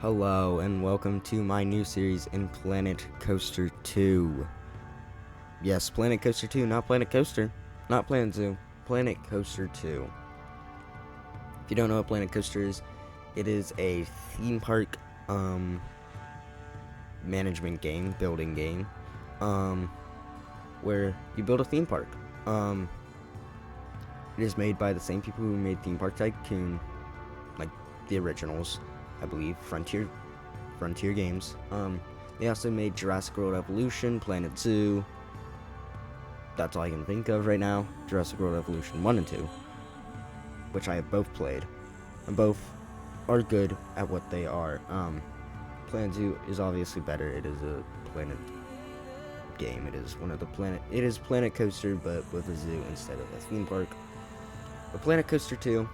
Hello and welcome to my new series in Planet Coaster 2. Yes, Planet Coaster 2, not Planet Coaster, not Planet Zoo, Planet Coaster 2. If you don't know what Planet Coaster is, it is a theme park management game, building game, where you build a theme park. It is made by the same people who made Theme Park Tycoon, like the originals, I believe, Frontier Games. They also made Jurassic World Evolution, Planet Zoo. That's all I can think of right now. Jurassic World Evolution 1 and 2, which I have both played, and both are good at what they are. Planet Zoo is obviously better. It is a planet game. It is Planet Coaster, but with a zoo instead of a theme park. But Planet Coaster 2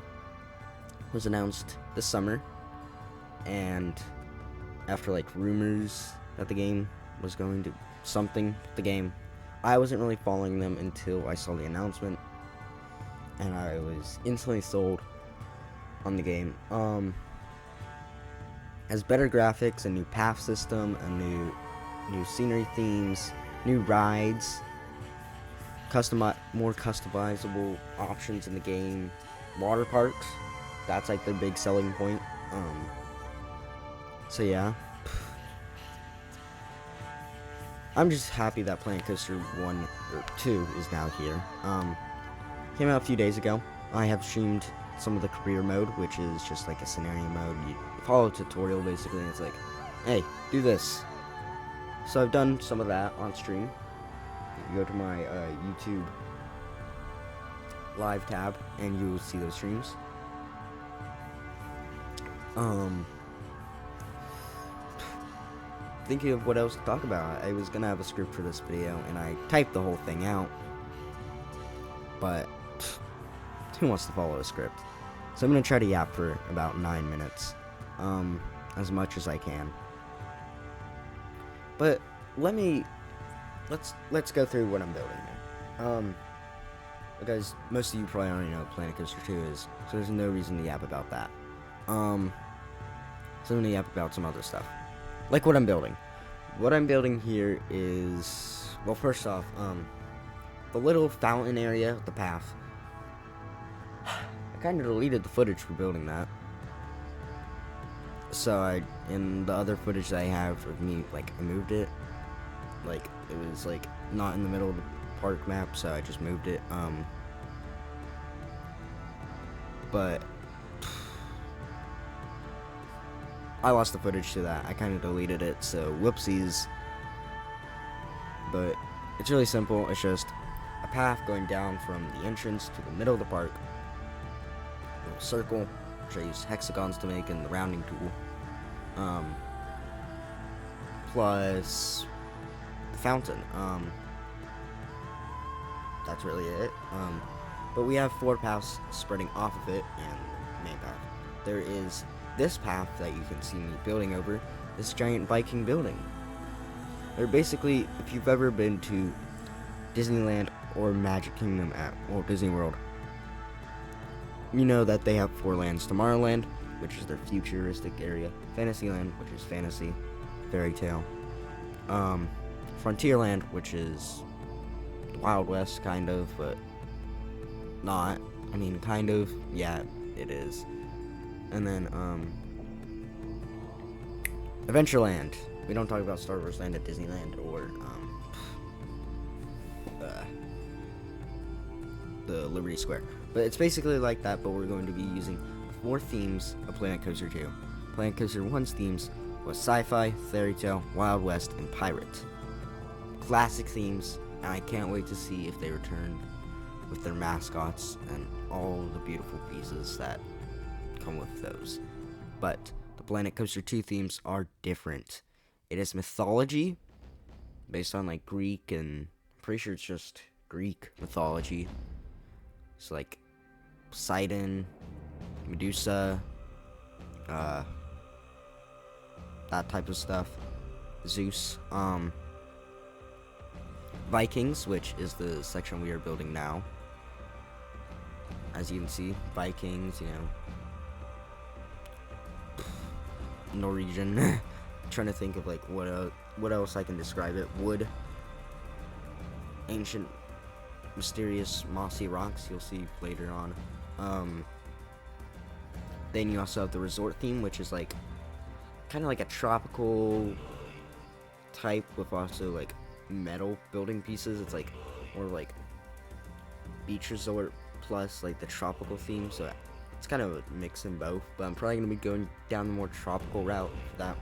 was announced this summer, and after like rumors that the game was going to the game, I wasn't really following them until I saw the announcement, and I was instantly sold on the game. Has better graphics, a new path system, a new scenery themes, new rides, more customizable options in the game, water parks. That's like their big selling point. So yeah, I'm just happy that Planet Coaster 1 or 2 is now here. Came out a few days ago. I have streamed some of the career mode, which is just like a scenario mode. You follow a tutorial basically, and it's like, hey, do this. So I've done some of that on stream. You go to my YouTube live tab, and you will see those streams. Thinking of what else to talk about. I was gonna have a script for this video, and I typed the whole thing out, but who wants to follow a script? So I'm gonna try to yap for about 9 minutes, as much as I can. But let's go through what I'm building here. Because most of you probably already know what Planet Coaster 2 is, so there's no reason to yap about that. So I'm gonna yap about some other stuff, like what I'm building. What I'm building here is, well, first off, the little fountain area, the path. I kind of deleted the footage for building that. So in the other footage that I have of me, like, I moved it. Like, it was, like, not in the middle of the park map, so I just moved it. But I lost the footage to that. I kind of deleted it, so whoopsies. But it's really simple. It's just a path going down from the entrance to the middle of the park. A little circle, which I use hexagons to make, and the rounding tool. Plus the fountain. That's really it. But we have 4 paths spreading off of it, and the main path. There is this path that you can see me building over, this giant Viking building. They're basically, if you've ever been to Disneyland or Magic Kingdom at Walt Disney World, you know that they have 4 lands. Tomorrowland, which is their futuristic area. Fantasyland, which is fantasy, fairy tale. Frontierland, which is the Wild West, kind of, but not. I mean, kind of. Yeah, it is. And then, Adventureland. We don't talk about Star Wars Land at Disneyland or, the Liberty Square. But it's basically like that, but we're going to be using 4 themes of Planet Coaster 2. Planet Coaster 1's themes was sci-fi, fairy tale, Wild West, and pirate. Classic themes, and I can't wait to see if they return with their mascots and all the beautiful pieces that come with those. But the Planet Coaster 2 themes are different. It is mythology based on like Greek, and I'm pretty sure it's just Greek mythology. It's like Poseidon, Medusa, that type of stuff. Zeus. Vikings, which is the section we are building now. As you can see, Vikings, you know, Norwegian. Trying to think of like what else I can describe it. Wood, ancient, mysterious, mossy rocks you'll see later on. Then you also have the resort theme, which is like kind of like a tropical type with also like metal building pieces. It's like more like beach resort plus like the tropical theme, so it's kind of a mix in both, but I'm probably gonna be going down the more tropical route for that.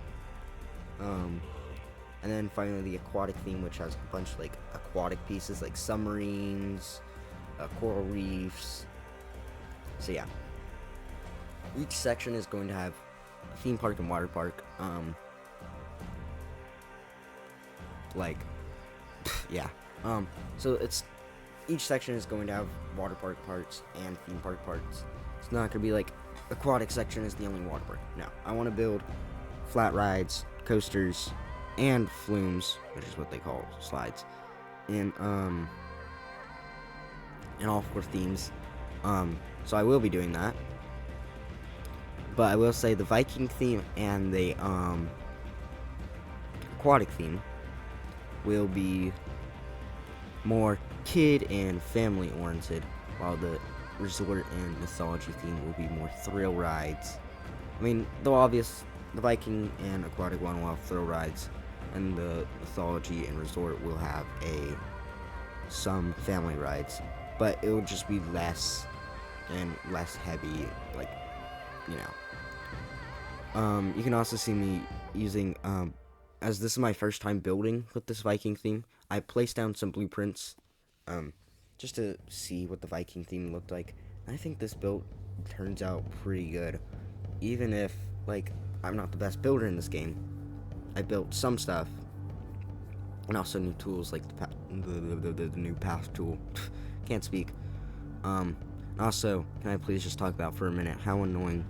And then finally the aquatic theme, which has a bunch of like aquatic pieces like submarines, coral reefs. So yeah, each section is going to have a theme park and water park. Like yeah, so it's each section is going to have water park parts and theme park parts. It's not gonna be like aquatic section is the only water park. No, I want to build flat rides, coasters, and flumes, which is what they call slides, in all 4 themes. So I will be doing that. But I will say the Viking theme and the aquatic theme will be more kid and family oriented, while the resort and mythology theme will be more thrill rides. I mean, the Viking and aquatic one will have thrill rides, and the mythology and resort will have some family rides, but it will just be less and less heavy, like, you know. You can also see me using, as this is my first time building with this Viking theme, I placed down some blueprints, just to see what the Viking theme looked like. I think this build turns out pretty good, even if, like, I'm not the best builder in this game. I built some stuff, and also new tools like the new path tool. Can't speak. Also, can I please just talk about for a minute how annoying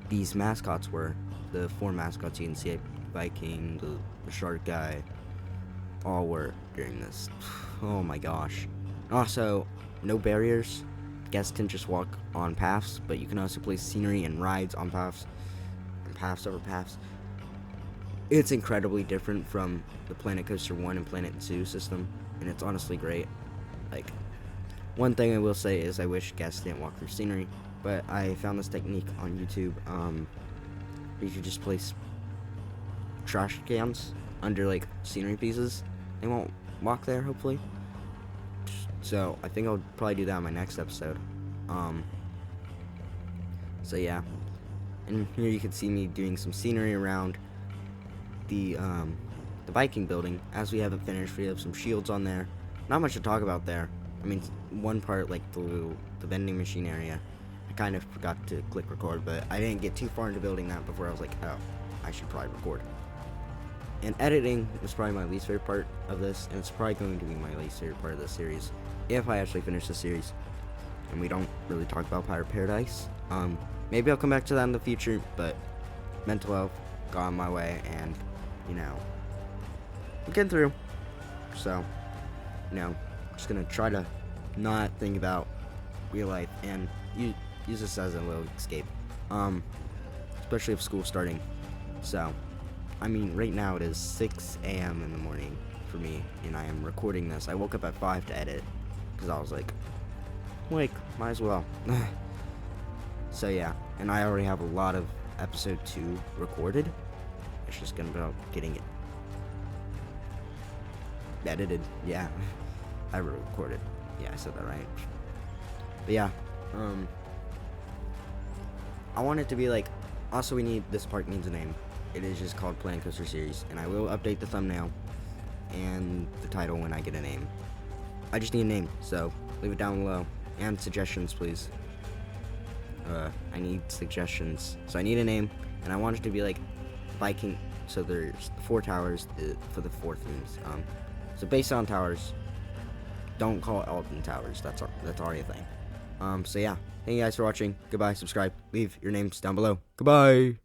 these mascots were? The 4 mascots you can see, Viking, the shark guy, all were during this. Oh my gosh. Also, no barriers. Guests can just walk on paths, but you can also place scenery and rides on paths, and paths over paths. It's incredibly different from the Planet Coaster 1 and Planet 2 system, and it's honestly great. Like, one thing I will say is I wish guests didn't walk through scenery, but I found this technique on YouTube. You could just place trash cans under like scenery pieces. They won't walk there, hopefully. So I think I'll probably do that in my next episode. So yeah, and here you can see me doing some scenery around the Viking building. As we haven't finished, we have some shields on there. Not much to talk about there. I mean, one part, like the vending machine area, I kind of forgot to click record, but I didn't get too far into building that before I was like, oh, I should probably record. And editing was probably my least favorite part of this, and it's probably going to be my least favorite part of this series, if I actually finish the series, and we don't really talk about Pirate Paradise. Maybe I'll come back to that in the future, but mental health got in my way, and, you know, I'm getting through. So, you know, just gonna try to not think about real life and use this as a little escape, especially if school's starting. So, I mean, right now it is 6 a.m. in the morning for me, and I am recording this. I woke up at 5 to edit, because I was like, might as well. So yeah, and I already have a lot of episode 2 recorded. It's just gonna be about getting it edited. Yeah, I recorded. Yeah, I said that right. But yeah, I want it to be like, also this park needs a name. It is just called Planet Coaster Series, and I will update the thumbnail and the title when I get a name. I just need a name, so leave it down below, and suggestions, please. I need suggestions. So I need a name, and I want it to be like Viking. So there's 4 towers for the 4 themes. So based on towers, don't call it Alton Towers. That's already a thing. So yeah, thank you guys for watching. Goodbye. Subscribe. Leave your names down below. Goodbye.